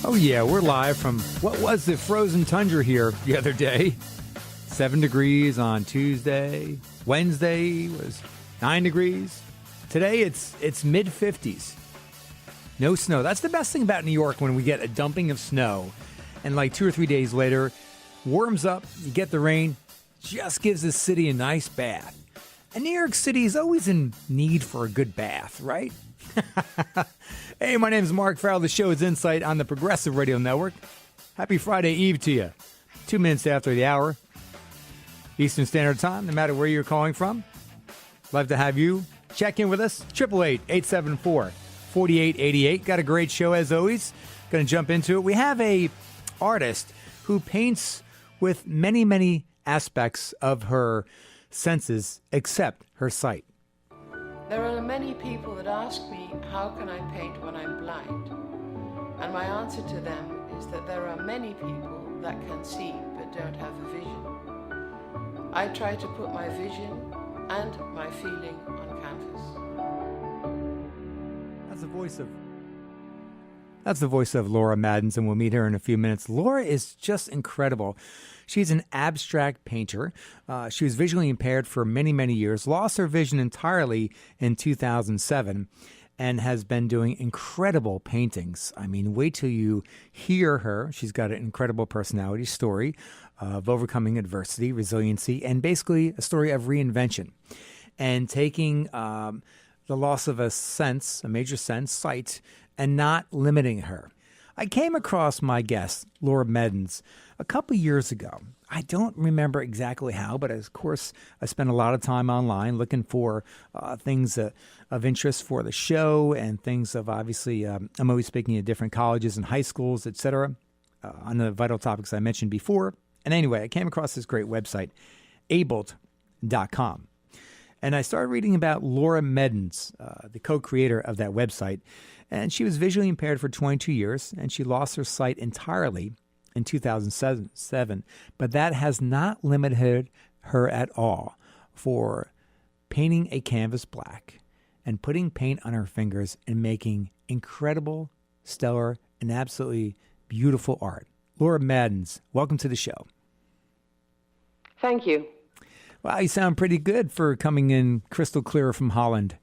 Oh yeah, we're live from what was the frozen tundra here the other day. 7 degrees on Tuesday. Wednesday was 9 degrees. Today it's mid-50s. No snow. That's the best thing about New York when we get a dumping of snow. And like 2 or 3 days later, warms up, you get the rain, just gives the city a nice bath. And New York City is always in need for a good bath, right? Hey, my name is Mark Farrell. The show is Eyesight on the Progressive Radio Network. Happy Friday Eve to you. 2 minutes after the hour, Eastern Standard Time, no matter where you're calling from. Love to have you check in with us. 888-874-4888. Got a great show as always. Going to jump into it. We have a artist who paints with many, many aspects of her senses except her sight. There are many people that ask me, how can I paint when I'm blind? And my answer to them is that there are many people that can see but don't have a vision. I try to put my vision and my feeling on canvas. That's the voice of Laura Medden, and we'll meet her in a few minutes. Laura is just incredible. She's an abstract painter. She was visually impaired for many, many years, lost her vision entirely in 2007, and has been doing incredible paintings. I mean, wait till you hear her. She's got an incredible personality story of overcoming adversity, resiliency, and basically a story of reinvention. And taking the loss of a major sense, sight, and not limiting her. I came across my guest, Laura Medden, a couple years ago. I don't remember exactly how, but of course, I spent a lot of time online looking for things of interest for the show and things of, obviously, I'm always speaking at different colleges and high schools, etc., on the vital topics I mentioned before. And anyway, I came across this great website, abled.com. And I started reading about Laura Medden, the co-creator of that website. And she was visually impaired for 22 years, and she lost her sight entirely in 2007. But that has not limited her at all for painting a canvas black and putting paint on her fingers and making incredible, stellar, and absolutely beautiful art. Laura Medden, welcome to the show. Thank you. Wow, you sound pretty good for coming in crystal clear from Holland.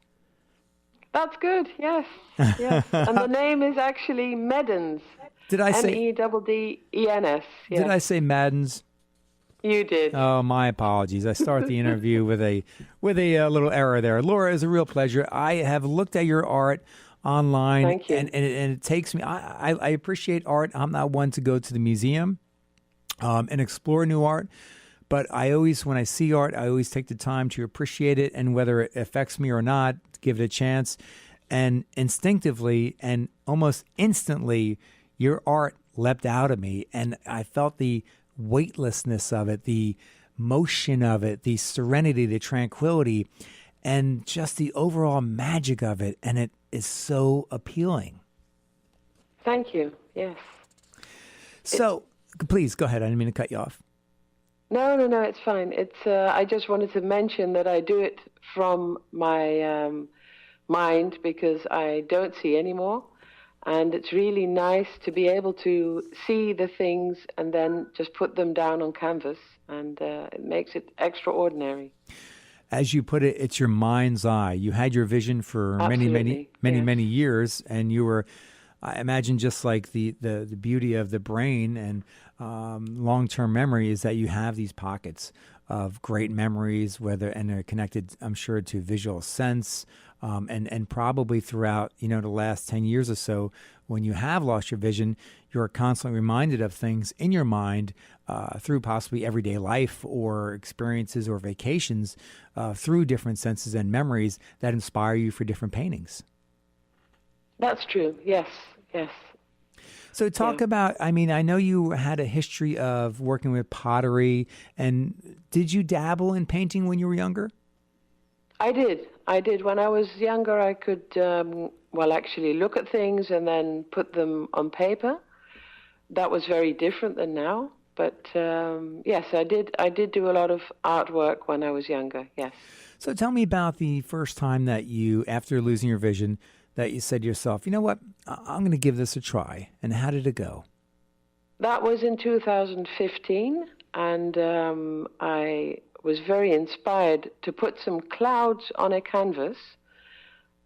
That's good, yes. Yes. And the name is actually Meddens. Did I say Meddens? Yes. Did I say Meddens? You did. Oh, my apologies. I start the interview with a little error there. Laura, it's a real pleasure. I have looked at your art online. Thank you. And it takes me. I appreciate art. I'm not one to go to the museum and explore new art. But when I see art, I always take the time to appreciate it, and whether it affects me or not, give it a chance. And instinctively and almost instantly, your art leapt out of me, and I felt the weightlessness of it, the motion of it, the serenity, the tranquility, and just the overall magic of it. And it is so appealing. Thank you. Yes. So, please go ahead. I didn't mean to cut you off. No, it's fine. I just wanted to mention that I do it from my mind because I don't see anymore. And it's really nice to be able to see the things and then just put them down on canvas. And it makes it extraordinary. As you put it, it's your mind's eye. You had your vision for Absolutely. many years, and you were, I imagine, just like the beauty of the brain and long-term memory is that you have these pockets of great memories, and they're connected, I'm sure, to visual sense, and probably throughout, the last 10 years or so, when you have lost your vision, you're constantly reminded of things in your mind through possibly everyday life or experiences or vacations through different senses and memories that inspire you for different paintings. That's true. Yes. So talk about, I know you had a history of working with pottery, and did you dabble in painting when you were younger? I did. When I was younger, I could, actually look at things and then put them on paper. That was very different than now. But yes, I did do a lot of artwork when I was younger, yes. So tell me about the first time that you, after losing your vision, that you said to yourself, you know what, I'm going to give this a try? And how did it go? That was in 2015, and I was very inspired to put some clouds on a canvas.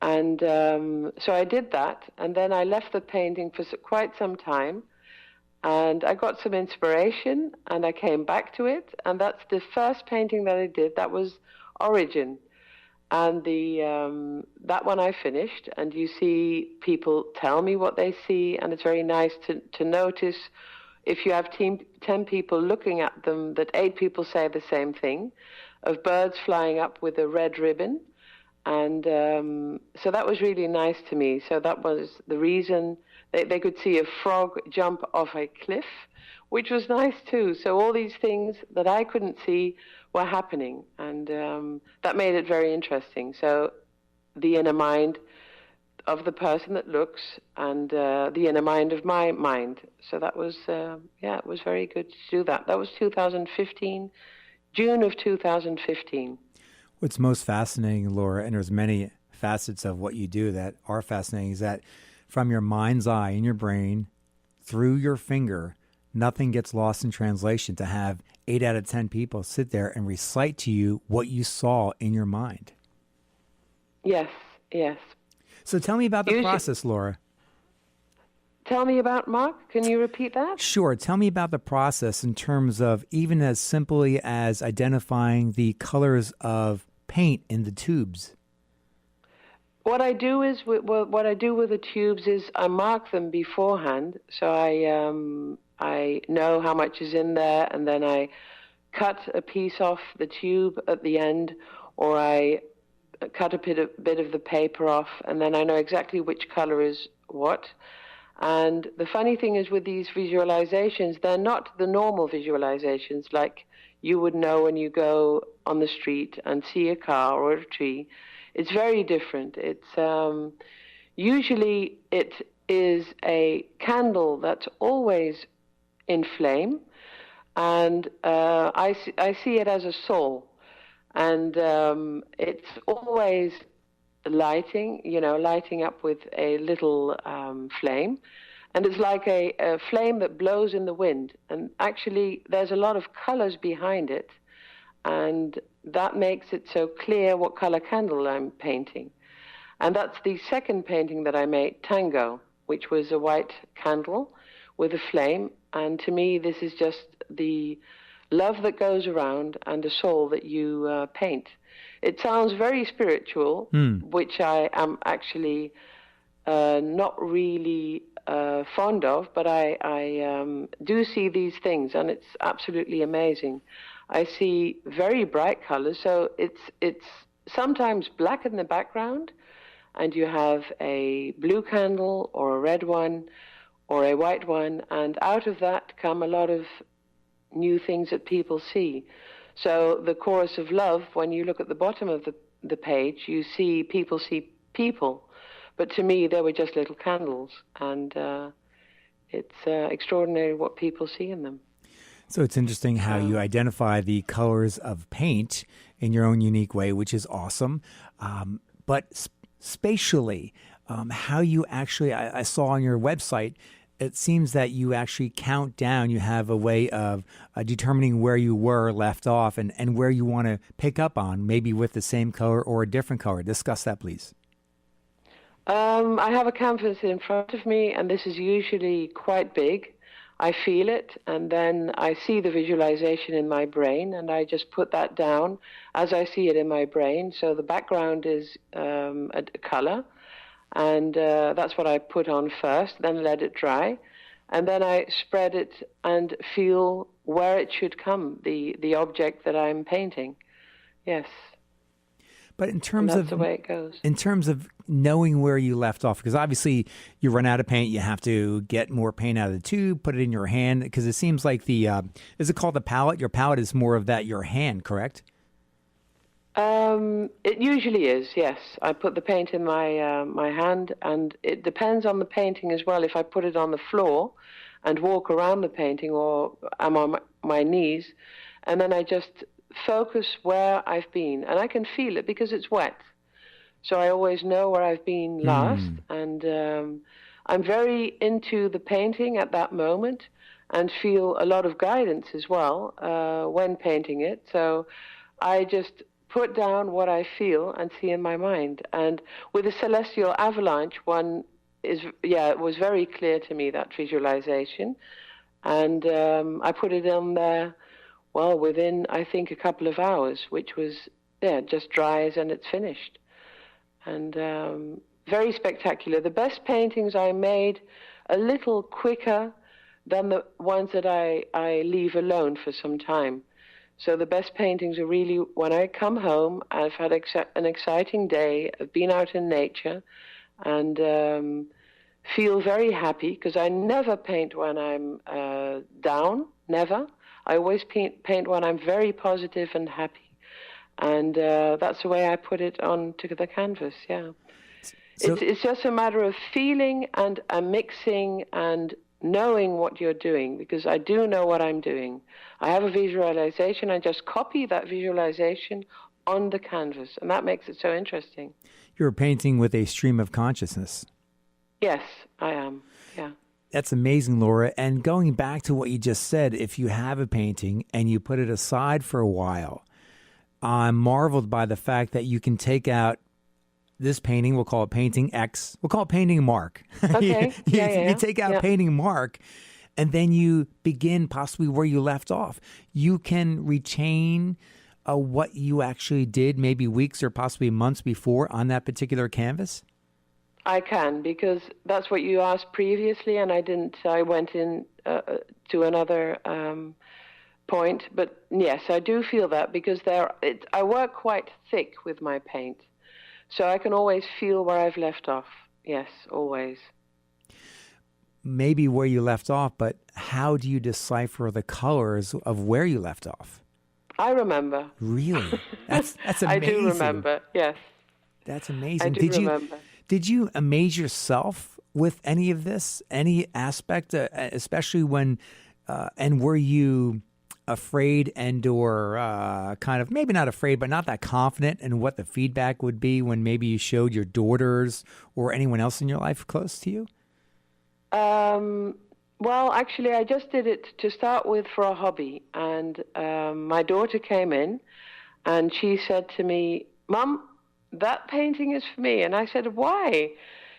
And so I did that, and then I left the painting for quite some time, and I got some inspiration, and I came back to it, and that's the first painting that I did. That was Origin, and that one I finished, and you see people tell me what they see, and it's very nice to notice if you have 10 people looking at them, that 8 people say the same thing, of birds flying up with a red ribbon. And so that was really nice to me. So that was the reason they could see a frog jump off a cliff, which was nice too. So all these things that I couldn't see were happening, and that made it very interesting. So the inner mind of the person that looks, and the inner mind of my mind. So that was, it was very good to do that. That was 2015, June of 2015. What's most fascinating, Laura, and there's many facets of what you do that are fascinating, is that from your mind's eye in your brain through your finger, nothing gets lost in translation. To have 8 out of 10 people sit there and recite to you what you saw in your mind. Yes, yes. So tell me about the process, Laura. Tell me about, Mark, can you repeat that? Sure. Tell me about the process in terms of even as simply as identifying the colors of paint in the tubes. What I do is, what I do with the tubes is I mark them beforehand, so I know how much is in there, and then I cut a piece off the tube at the end, or I cut a bit of the paper off, and then I know exactly which color is what. And the funny thing is with these visualizations, they're not the normal visualizations like you would know when you go on the street and see a car or a tree. It's very different. It's usually it is a candle that's always in flame, and I see it as a soul, and it's always lighting up with a little flame. And it's like a flame that blows in the wind. And actually, there's a lot of colors behind it. And that makes it so clear what color candle I'm painting. And that's the second painting that I made, Tango, which was a white candle with a flame. And to me, this is just the love that goes around and the soul that you paint. It sounds very spiritual, which I am actually not really fond of, but I do see these things, and it's absolutely amazing. I see very bright colors, so it's sometimes black in the background, and you have a blue candle or a red one or a white one, and out of that come a lot of new things that people see. So the chorus of love, when you look at the bottom of the page, you see people. But to me, they were just little candles. And it's extraordinary what people see in them. So it's interesting how you identify the colors of paint in your own unique way, which is awesome. But spatially, how you actually, I saw on your website, it seems that you actually count down. You have a way of determining where you were left off and where you want to pick up on, maybe with the same color or a different color. Discuss that, please. I have a canvas in front of me, and this is usually quite big. I feel it, and then I see the visualization in my brain, and I just put that down as I see it in my brain. So the background is a color. And that's what I put on first, then let it dry. And then I spread it and feel where it should come, the object that I'm painting. Yes. But in terms that's of the way it goes. In terms of knowing where you left off, because obviously you run out of paint, you have to get more paint out of the tube, put it in your hand, because it seems like is it called the palette? Your palette is more of that, your hand, correct? It usually is, yes. I put the paint in my hand, and it depends on the painting as well. If I put it on the floor and walk around the painting, or I'm on my knees, and then I just focus where I've been, and I can feel it because it's wet. so I always know where I've been last. And I'm very into the painting at that moment and feel a lot of guidance as well when painting it. So I just put down what I feel and see in my mind. And with the celestial avalanche, it was very clear to me, that visualization. And I put it on there, well, within, I think, a couple of hours, which was, just dries and it's finished. And very spectacular. The best paintings I made a little quicker than the ones that I leave alone for some time. So the best paintings are really when I come home, I've had an exciting day, I've been out in nature, and feel very happy, because I never paint when I'm down, never. I always paint when I'm very positive and happy. And that's the way I put it onto the canvas, yeah. So, it's just a matter of feeling and mixing and knowing what you're doing, because I do know what I'm doing. I have a visualization, I just copy that visualization on the canvas, and that makes it so interesting. You're painting with a stream of consciousness. Yes, I am, yeah. That's amazing, Laura. And going back to what you just said, if you have a painting and you put it aside for a while, I'm marveled by the fact that you can take out this painting, we'll call it painting X, we'll call it painting Mark. Okay. You take out painting Mark, and then you begin possibly where you left off. You can retain what you actually did maybe weeks or possibly months before on that particular canvas? I can, because that's what you asked previously, and I didn't. I went in to another point, but yes, I do feel that, because I work quite thick with my paint, so I can always feel where I've left off. Yes, always. Maybe where you left off, but how do you decipher the colors of where you left off? I remember. Really? That's amazing. I do remember, yes. That's amazing. I do remember. Did you amaze yourself with any of this, any aspect, especially when, and were you afraid or kind of, maybe not afraid, but not that confident in what the feedback would be when maybe you showed your daughters or anyone else in your life close to you? Well, actually, I just did it to start with for a hobby. And my daughter came in and she said to me, "Mum, that painting is for me." And I said, "Why?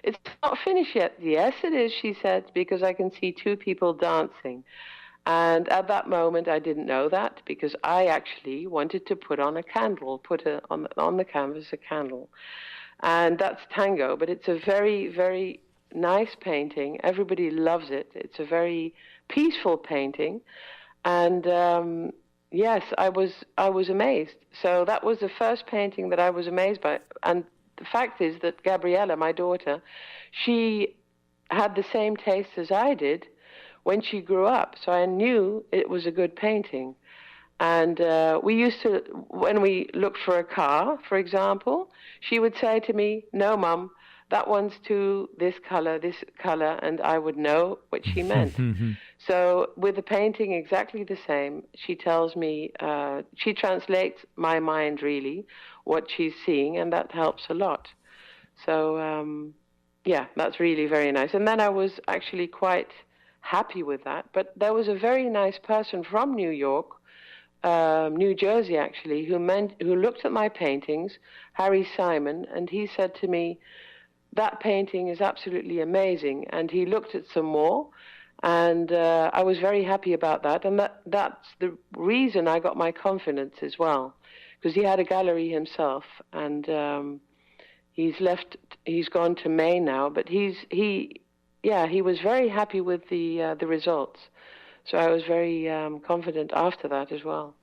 It's not finished yet." "Yes, it is," she said, "because I can see two people dancing." And at that moment, I didn't know that, because I actually wanted to put on a candle, on the canvas a candle. And that's tango, but it's a very, very nice painting. Everybody loves it. It's a very peaceful painting. And yes, I was amazed. So that was the first painting that I was amazed by. And the fact is that Gabriella, my daughter, she had the same taste as I did when she grew up. So I knew it was a good painting. And we used to, when we looked for a car, for example, she would say to me, "No, Mum, that one's to this color," and I would know what she meant. So with the painting, exactly the same. She tells me, she translates my mind, really, what she's seeing, and that helps a lot. So, yeah, that's really very nice. And then I was actually quite happy with that. But there was a very nice person from New York, New Jersey, actually, who looked at my paintings, Harry Simon, and he said to me, "That painting is absolutely amazing." And he looked at some more, and I was very happy about that. And that's the reason I got my confidence as well, because he had a gallery himself, and he's gone to Maine now, but he was very happy with the results. So I was very confident after that as well.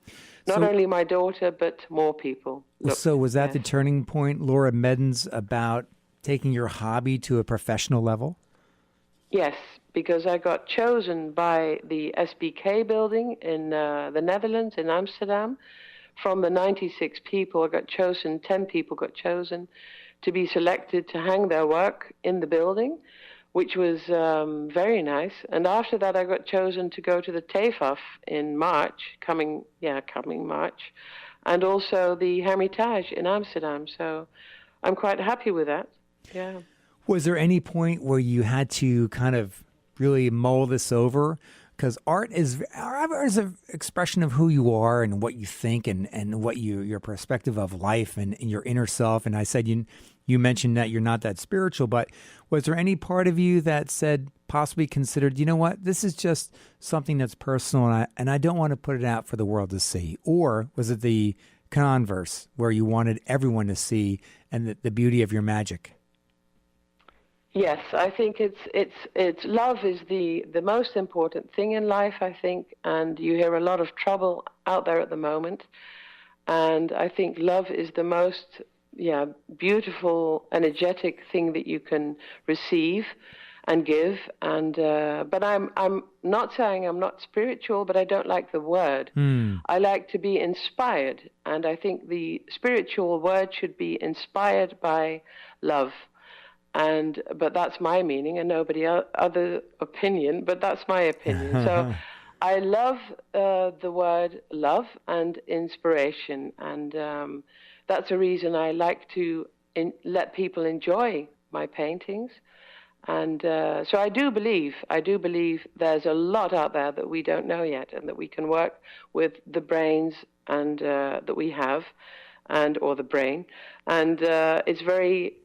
Not only my daughter, but more people. So was that the turning point, Laura Meddens, about taking your hobby to a professional level? Yes, because I got chosen by the SBK building in the Netherlands, in Amsterdam. From the 96 people, 10 people got chosen to be selected to hang their work in the building, which was very nice. And after that, I got chosen to go to the TEFAF in coming March, and also the Hermitage in Amsterdam. So I'm quite happy with that. Yeah. Was there any point where you had to kind of really mull this over? Because art is an expression of who you are and what you think and what your perspective of life and your inner self. And I said you mentioned that you're not that spiritual, but was there any part of you that said, possibly considered, you know what, this is just something that's personal and I don't want to put it out for the world to see? Or was it the converse where you wanted everyone to see and the beauty of your magic? Yes, I think it's love is the most important thing in life, I think, and you hear a lot of trouble out there at the moment, and I think love is the most beautiful, energetic thing that you can receive and give. And but I'm not saying I'm not spiritual, but I don't like the word. I like to be inspired, and I think the spiritual word should be inspired by love. But that's my meaning and nobody other opinion, but that's my opinion. So I love the word love and inspiration, and that's a reason I like to let people enjoy my paintings. And so I do believe there's a lot out there that we don't know yet, and that we can work with the brains and that we have, or the brain, and it's very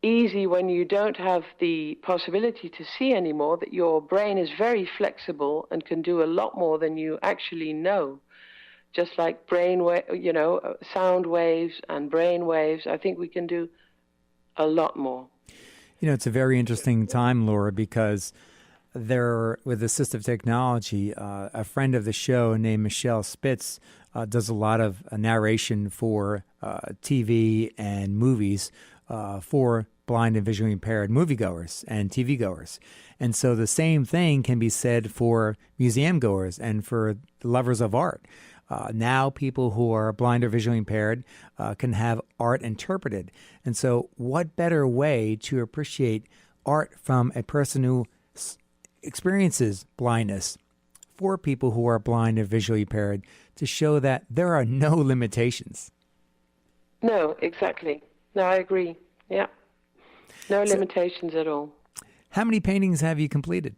easy when you don't have the possibility to see anymore, that your brain is very flexible and can do a lot more than you actually know. Just like sound waves and brain waves, I think we can do a lot more. It's a very interesting time, Laura, because with assistive technology, a friend of the show named Michelle Spitz does a lot of narration for TV and movies for blind and visually impaired moviegoers and TV goers. And so the same thing can be said for museum goers and for lovers of art. Now people who are blind or visually impaired can have art interpreted. And so what better way to appreciate art from a person who experiences blindness for people who are blind or visually impaired, to show that there are no limitations. No, exactly. No, I agree. Yeah. No limitations at all. How many paintings have you completed?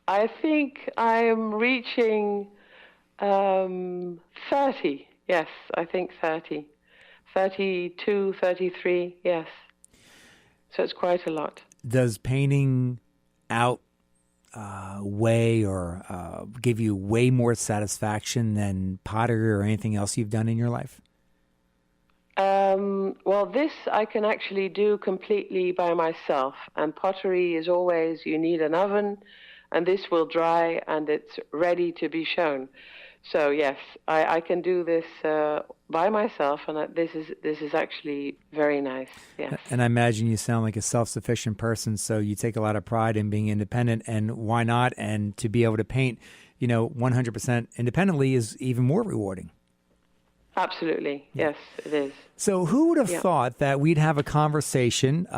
I think I am reaching 30. Yes, I think 30. 32, 33, yes. So it's quite a lot. Does painting outweigh or give you way more satisfaction than pottery or anything else you've done in your life? Well, this I can actually do completely by myself. And pottery is always, you need an oven, and this will dry, and it's ready to be shown. So yes, I can do this by myself, and this is actually very nice. Yes. And I imagine you sound like a self-sufficient person, so you take a lot of pride in being independent, and why not? And to be able to paint, 100% independently is even more rewarding. Absolutely. Yes, it is. So who would have thought that we'd have a conversation,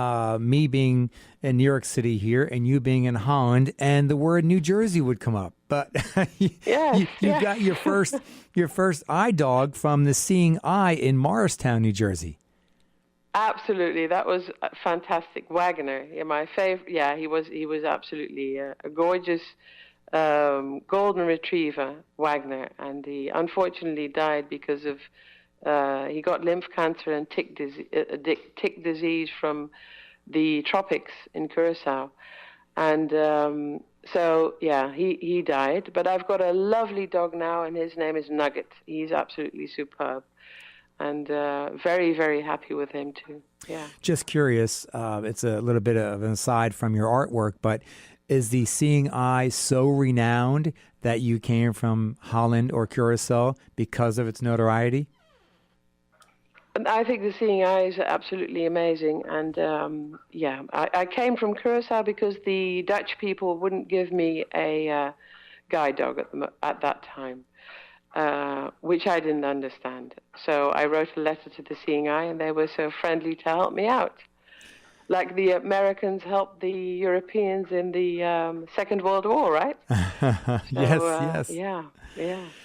me being in New York City here and you being in Holland, and the word New Jersey would come up. But you got your first eye dog from the Seeing Eye in Morristown, New Jersey. Absolutely. That was fantastic. Wagner, my favorite. Yeah, he was absolutely a gorgeous golden retriever, Wagner, and he unfortunately died because of he got lymph cancer and tick disease from the tropics in Curacao, and he died. But I've got a lovely dog now, and his name is Nugget. He's absolutely superb, and very, very happy with him too. Yeah. Just curious, it's a little bit of an aside from your artwork, but is the Seeing Eye so renowned that you came from Holland or Curacao because of its notoriety? I think the Seeing Eye is absolutely amazing. And I came from Curacao because the Dutch people wouldn't give me a guide dog at that time, which I didn't understand. So I wrote a letter to the Seeing Eye, and they were so friendly to help me out. Like the Americans helped the Europeans in the Second World War, right? Yes. Yeah.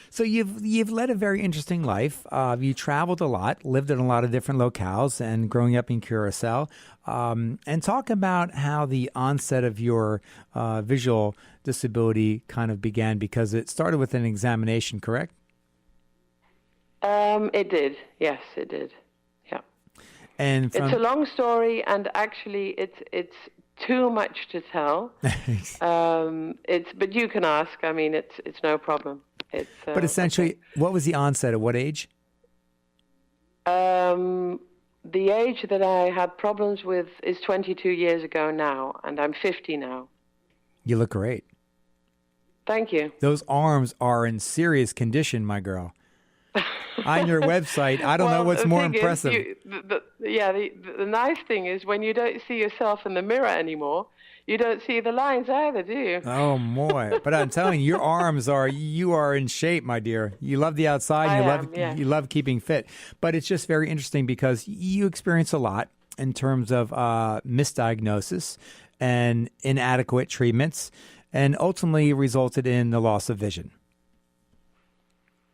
So you've led a very interesting life. You traveled a lot, lived in a lot of different locales, and growing up in Curacao. And talk about how the onset of your visual disability kind of began, because it started with an examination, correct? It did. Yes, it did. Yeah. And it's a long story, and actually, it's too much to tell. But you can ask. I mean, it's no problem. But essentially, okay. What was the onset? At what age? The age that I had problems with is 22 years ago now, and I'm 50 now. You look great. Thank you. Those arms are in serious condition, my girl. On your website, I don't know what's more impressive. The nice thing is when you don't see yourself in the mirror anymore, you don't see the lines either, do you? Oh, boy. But I'm telling you, your arms you are in shape, my dear. You love the outside. You love keeping fit. But it's just very interesting because you experience a lot in terms of misdiagnosis and inadequate treatments, and ultimately resulted in the loss of vision.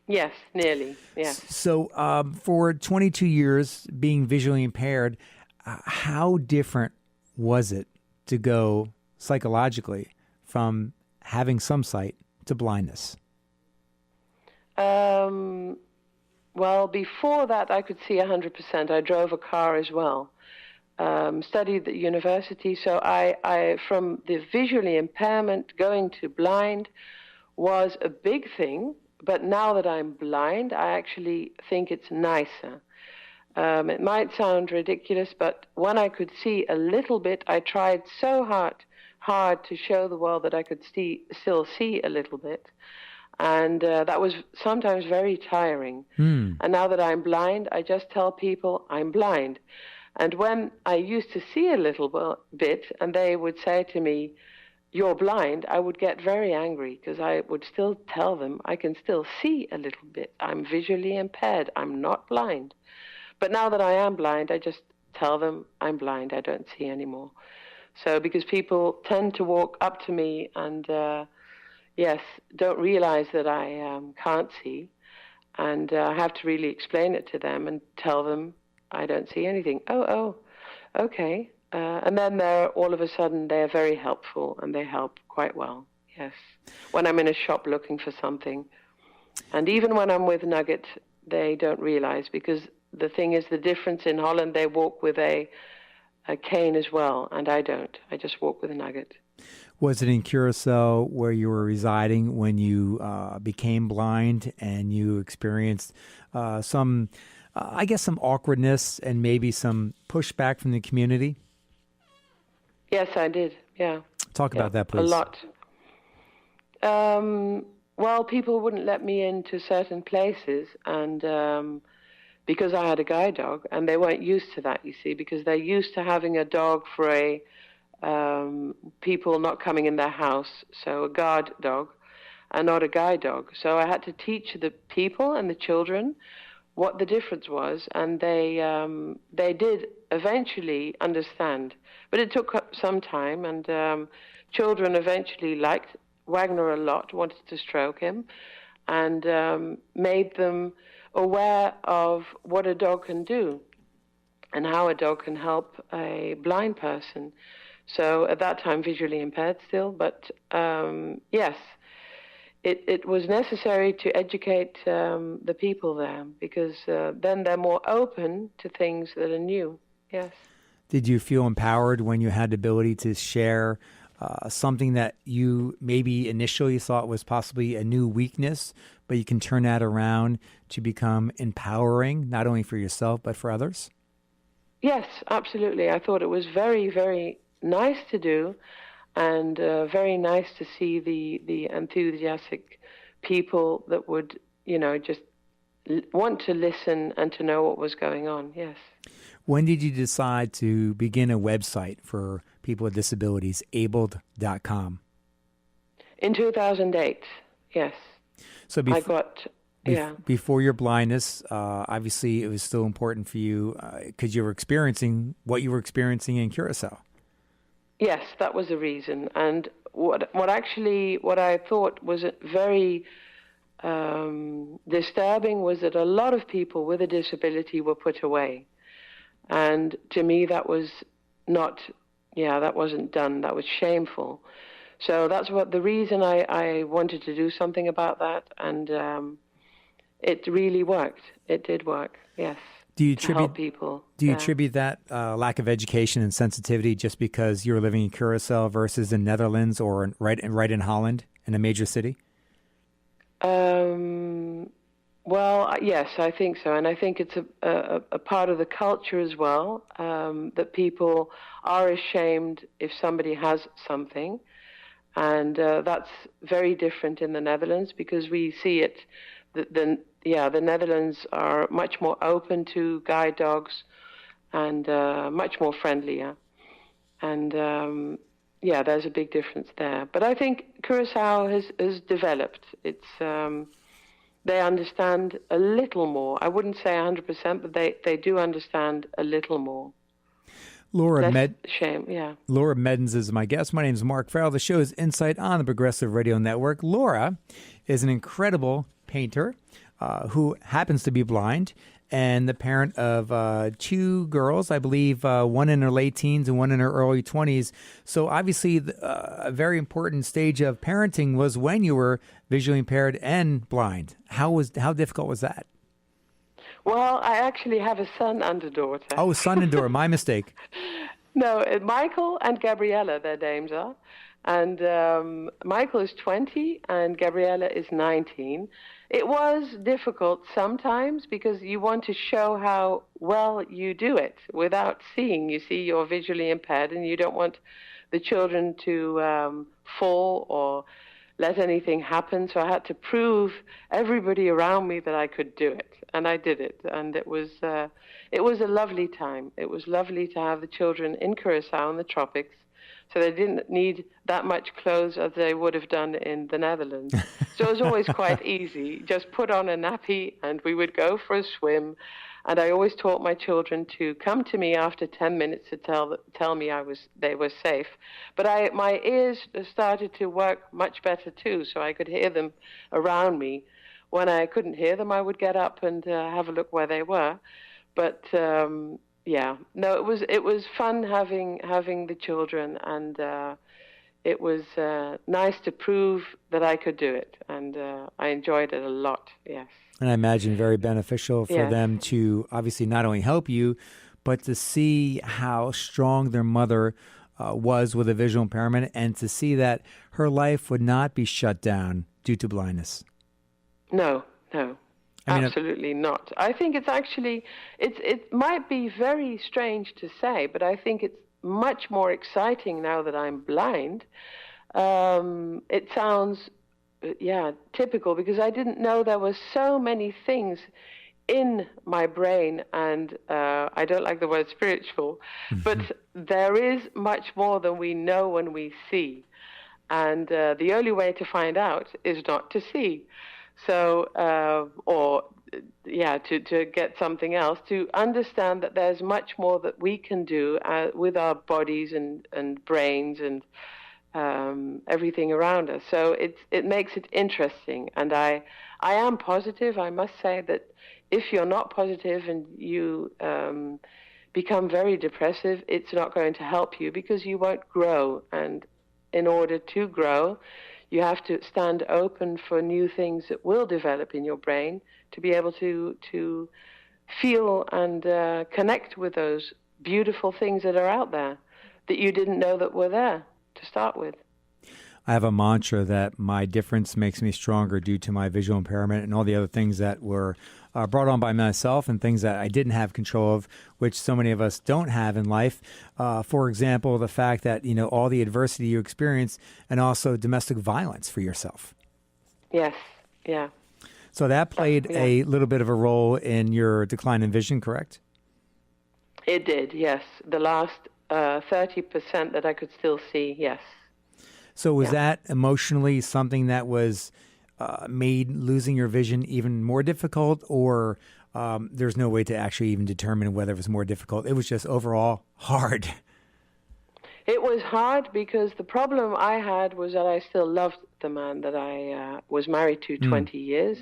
Yes, nearly, yes. So for 22 years being visually impaired, how different was it to go psychologically from having some sight to blindness? Well, before that, I could see 100%. I drove a car as well, studied at university. So I, from the visually impairment, going to blind was a big thing. But now that I'm blind, I actually think it's nicer. It might sound ridiculous, but when I could see a little bit, I tried so hard to show the world that I could still see a little bit. And that was sometimes very tiring. And now that I'm blind, I just tell people I'm blind. And when I used to see a little bit, and they would say to me, "You're blind," I would get very angry because I would still tell them I can still see a little bit. I'm visually impaired. I'm not blind. But now that I am blind, I just tell them I'm blind. I don't see anymore. So because people tend to walk up to me and, don't realize that I can't see. And I have to really explain it to them and tell them I don't see anything. Oh, okay. And then all of a sudden, they're very helpful, and they help quite well, yes. When I'm in a shop looking for something. And even when I'm with Nugget, they don't realize, because the thing is, the difference in Holland, they walk with a cane as well, and I don't. I just walk with a Nugget. Was it in Curacao where you were residing when you became blind and you experienced some awkwardness and maybe some pushback from the community? Yes, I did, yeah. Talk about that, please. A lot. Well, people wouldn't let me into certain places, and because I had a guide dog, and they weren't used to that, you see, because they're used to having a dog for people not coming in their house, so a guard dog, and not a guide dog. So I had to teach the people and the children what the difference was, and they did eventually understand. But it took some time, and children eventually liked Wagner a lot, wanted to stroke him, and made them aware of what a dog can do and how a dog can help a blind person. So at that time, visually impaired still, but yes, it was necessary to educate the people there, because then they're more open to things that are new, yes. Did you feel empowered when you had the ability to share something that you maybe initially thought was possibly a new weakness, but you can turn that around to become empowering, not only for yourself, but for others? Yes, absolutely. I thought it was very, very nice to do, and very nice to see the enthusiastic people that would, just want to listen and to know what was going on, yes. When did you decide to begin a website for people with disabilities, abled.com? In 2008, yes. So before your blindness, obviously it was still important for you because you were experiencing what you were experiencing in Curacao. Yes, that was the reason. And what I thought was very disturbing was that a lot of people with a disability were put away. And to me, that was not, that wasn't done. That was shameful. So that's the reason I wanted to do something about that. And it really worked. It did work, yes. Do you to help people. Do you attribute that lack of education and sensitivity just because you were living in Curacao versus in Netherlands or right in Holland in a major city? Well, yes, I think so. And I think it's a part of the culture as well, that people are ashamed if somebody has something. And that's very different in the Netherlands because we see it. The Netherlands are much more open to guide dogs and much more friendlier. And there's a big difference there. But I think Curacao has developed. It's they understand a little more. I wouldn't say 100%, but they do understand a little more. Laura Laura Meddens is my guest. My name is Mark Farrell. The show is Eyesight on the Progressive Radio Network. Laura is an incredible painter who happens to be blind and the parent of two girls, I believe one in her late teens and one in her early 20s. So obviously a very important stage of parenting was when you were visually impaired and blind. How difficult was that? Well, I actually have a son and a daughter. Oh, son and daughter. My mistake. No, Michael and Gabriella, their names are. And Michael is 20 and Gabriella is 19. It was difficult sometimes because you want to show how well you do it without seeing. You see, you're visually impaired and you don't want the children to fall or let anything happen. So I had to prove everybody around me that I could do it. And I did it. And it was a lovely time. It was lovely to have the children in Curacao in the tropics. So they didn't need that much clothes as they would have done in the Netherlands. So it was always quite easy. Just put on a nappy and we would go for a swim. And I always taught my children to come to me after 10 minutes to tell me they were safe. But my ears started to work much better too, so I could hear them around me. When I couldn't hear them, I would get up and have a look where they were. But it was fun having the children, and it was nice to prove that I could do it, and I enjoyed it a lot. Yes. And I imagine very beneficial for them to obviously not only help you, but to see how strong their mother was with a visual impairment, and to see that her life would not be shut down due to blindness. No. Absolutely not. I think it's actually, it might be very strange to say, but I think it's much more exciting now that I'm blind. It sounds, typical, because I didn't know there were so many things in my brain, and I don't like the word spiritual, but there is much more than we know when we see. And the only way to find out is not to see. So, to get something else, to understand that there's much more that we can do with our bodies and brains and everything around us. So it makes it interesting. And I am positive. I must say that if you're not positive and you become very depressive, it's not going to help you because you won't grow. And in order to grow, you have to stand open for new things that will develop in your brain to be able to feel and connect with those beautiful things that are out there that you didn't know that were there to start with. I have a mantra that my difference makes me stronger due to my visual impairment and all the other things that were brought on by myself and things that I didn't have control of, which so many of us don't have in life. For example, the fact that, all the adversity you experience and also domestic violence for yourself. Yes, yeah. So that played a little bit of a role in your decline in vision, correct? It did, yes. The last 30% that I could still see, yes. So was that emotionally something that was made losing your vision even more difficult, or there's no way to actually even determine whether it was more difficult? It was just overall hard. It was hard because the problem I had was that I still loved the man that I was married to 20 years,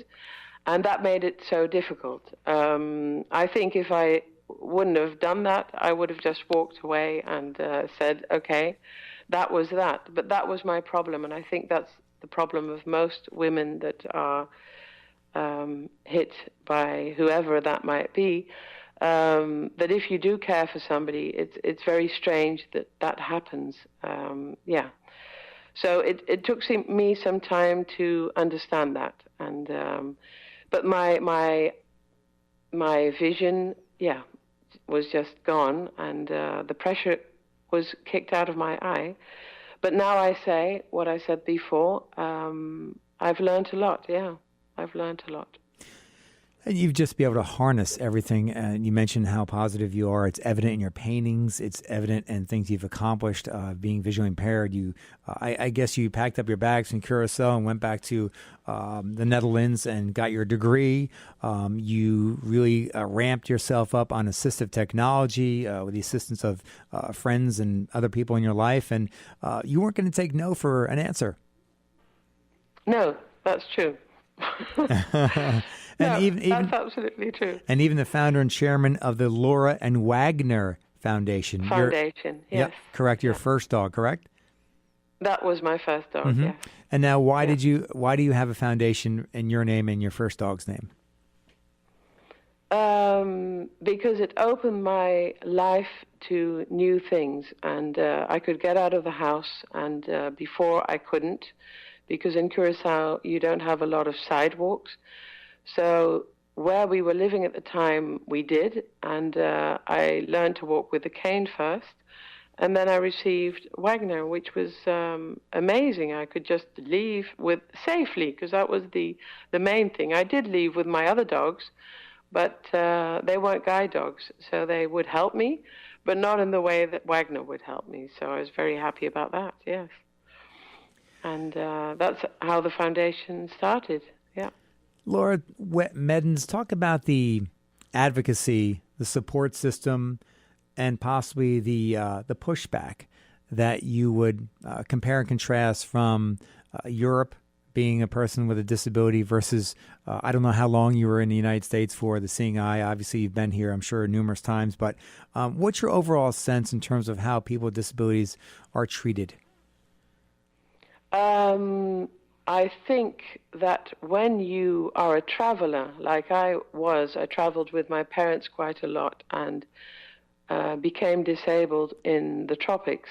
and that made it so difficult. I think if I wouldn't have done that, I would have just walked away and said, okay, that was that. But that was my problem, and I think that's the problem of most women that are hit by whoever that might be. That if you do care for somebody, it's very strange that that happens. Yeah. So it took me some time to understand that, and but my vision, yeah, was just gone, and the pressure was kicked out of my eye. But now I say what I said before. I've learned a lot. Yeah, I've learned a lot. And you've just be able to harness everything. And you mentioned how positive you are. It's evident in your paintings. It's evident in things you've accomplished. Being visually impaired, I guess you packed up your bags in Curacao and went back to the Netherlands and got your degree. You really ramped yourself up on assistive technology with the assistance of friends and other people in your life. And you weren't going to take no for an No, that's true. And no, that's absolutely true. And even the founder and chairman of the Laura and Wagner Foundation. Yes. Yep, correct. Your first dog, correct? That was my first dog, yes. And now why do you have a foundation in your name and your first dog's name? Because it opened my life to new things, and I could get out of the house, and before I couldn't, because in Curacao you don't have a lot of sidewalks. So where we were living at the time, we did, and I learned to walk with a cane first, and then I received Wagner, which was amazing. I could just leave safely, because that was the main thing. I did leave with my other dogs, but they weren't guide dogs, so they would help me, but not in the way that Wagner would help me. So I was very happy about that, yes. And that's how the foundation started, yeah. Laura Meddens, talk about the advocacy, the support system, and possibly the pushback that you would compare and contrast from Europe, being a person with a disability, versus I don't know how long you were in the United States for the Seeing Eye. Obviously, you've been here, I'm sure, numerous times. But what's your overall sense in terms of how people with disabilities are treated? I think that when you are a traveler, like I traveled with my parents quite a lot and became disabled in the tropics.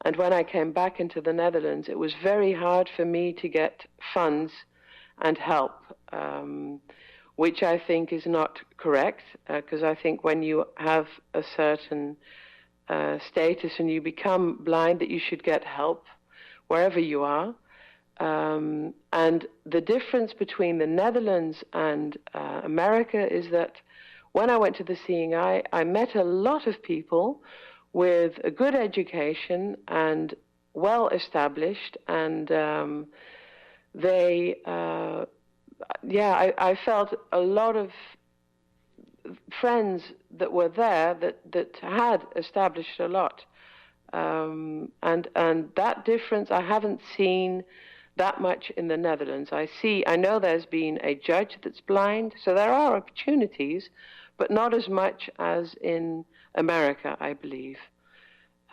And when I came back into the Netherlands, it was very hard for me to get funds and help, which I think is not correct, because I think when you have a certain status and you become blind, that you should get help wherever you are. And the difference between the Netherlands and America is that when I went to the Seeing Eye, I met a lot of people with a good education and well established, and I felt a lot of friends that were there that had established a lot. And that difference I haven't seen that much in the Netherlands. I know there's been a judge that's blind, so there are opportunities, but not as much as in America, I believe.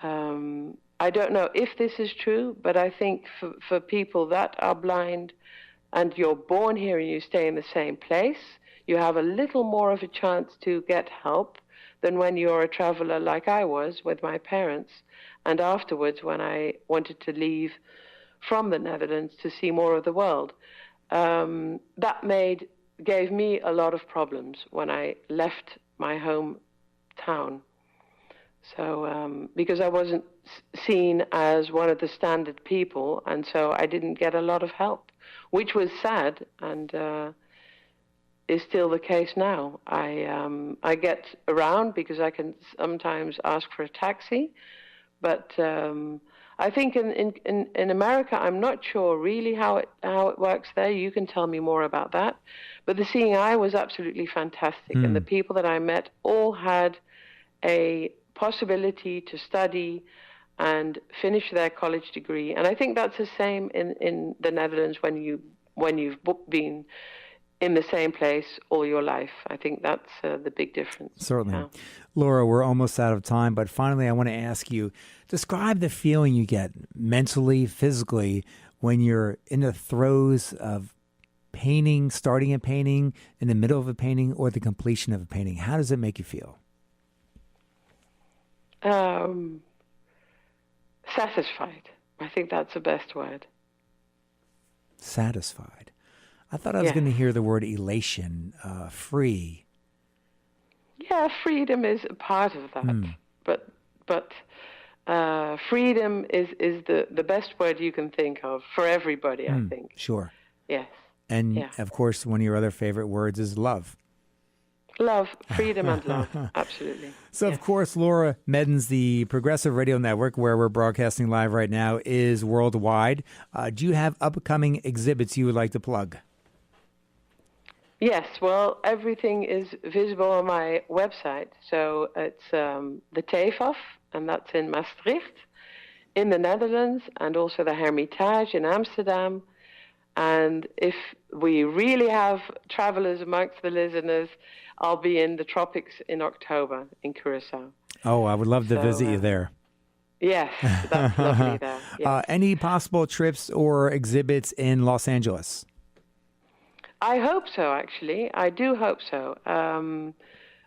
I don't know if this is true, but I think for people that are blind and you're born here and you stay in the same place, you have a little more of a chance to get help than when you're a traveler like I was with my parents. And afterwards, when I wanted to leave from the Netherlands to see more of the world, that gave me a lot of problems when I left my hometown. So because I wasn't seen as one of the standard people, and so I didn't get a lot of help, which was sad, and is still the case now. I get around because I can sometimes ask for a taxi, but I think in America, I'm not sure really how it works there. You can tell me more about that. But the Seeing Eye was absolutely fantastic, and the people that I met all had a possibility to study and finish their college degree. And I think that's the same in the Netherlands when you've been in the same place all your life. I think that's the big difference. Certainly. Yeah. Laura, we're almost out of time, but finally I want to ask you, describe the feeling you get mentally, physically, when you're in the throes of painting, starting a painting, in the middle of a painting, or the completion of a painting. How does it make you feel? Satisfied. I think that's the best word. Satisfied. I thought I was going to hear the word elation, free. Yeah, freedom is a part of that. But freedom is the best word you can think of for everybody, I think. Sure. Yes. And of course, one of your other favorite words is love. Love, freedom and love, absolutely. So, of course, Laura Medden's the Progressive Radio Network, where we're broadcasting live right now, is worldwide. Do you have upcoming exhibits you would like to plug? Yes, well, everything is visible on my website. So it's the Teefaf, and that's in Maastricht, in the Netherlands, and also the Hermitage in Amsterdam. And if we really have travelers amongst the listeners, I'll be in the tropics in October in Curacao. Oh, I would love to visit you there. Yes, that's lovely there. Yes. Any possible trips or exhibits in Los Angeles? I hope so, actually. I do hope so.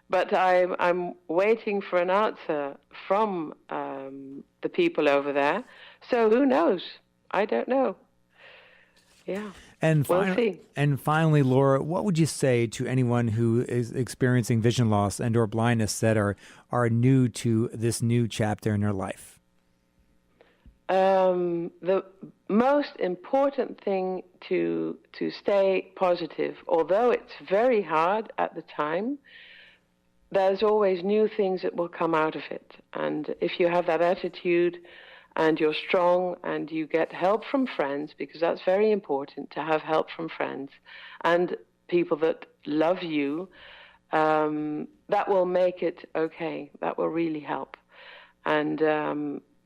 But I'm waiting for an answer from the people over there. So who knows? I don't know. Yeah. And we'll see. And finally, Laura, what would you say to anyone who is experiencing vision loss and or blindness that are new to this new chapter in their life? The most important thing to stay positive, although it's very hard at the time, there's always new things that will come out of it. And if you have that attitude and you're strong and you get help from friends, because that's very important to have help from friends and people that love you, that will make it okay. That will really help. And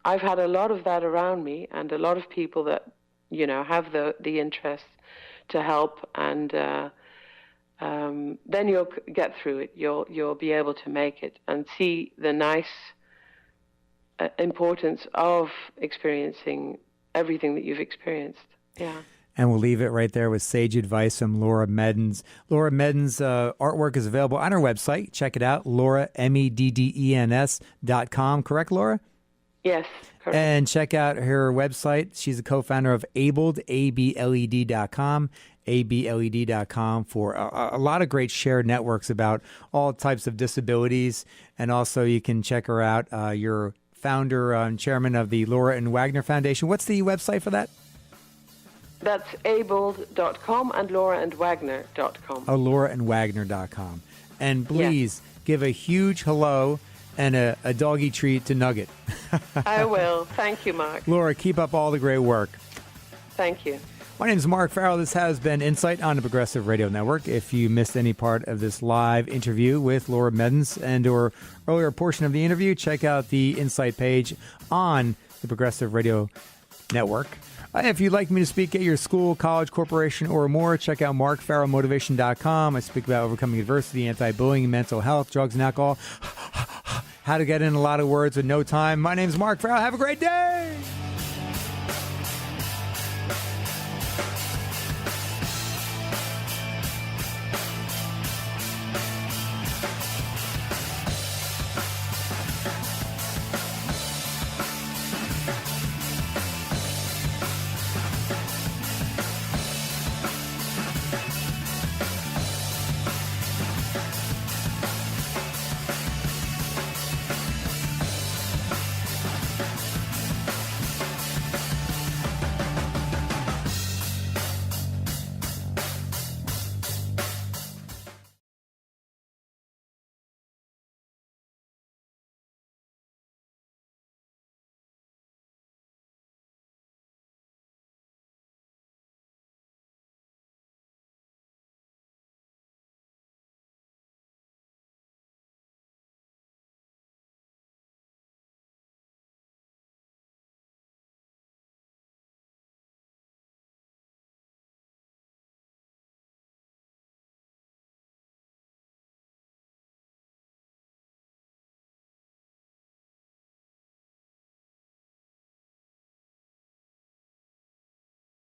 I've had a lot of that around me, and a lot of people that, have the interest to help, and then you'll get through it. You'll be able to make it and see the nice importance of experiencing everything that you've experienced. Yeah. And we'll leave it right there with sage advice from Laura Meddens. Laura Medden's artwork is available on her website. Check it out, Laura, MEDDENS.com. Correct, Laura? Yes, correct. And check out her website. She's a co-founder of Abled, ABLED.com, ABLED.com, for a lot of great shared networks about all types of disabilities. And also you can check her out. You're founder and chairman of the Laura and Wagner Foundation. What's the website for that? That's abled.com and lauraandwagner.com. Oh, lauraandwagner.com. And please give a huge hello and a doggy treat to Nugget. I will. Thank you, Mark. Laura, keep up all the great work. Thank you. My name is Mark Farrell. This has been Insight on the Progressive Radio Network. If you missed any part of this live interview with Laura Meddens and or earlier portion of the interview, check out the Insight page on the Progressive Radio Network. If you'd like me to speak at your school, college, corporation, or more, check out markfarrellmotivation.com. I speak about overcoming adversity, anti-bullying, mental health, drugs and alcohol, how to get in a lot of words with no time. My name is Mark Farrell. Have a great day.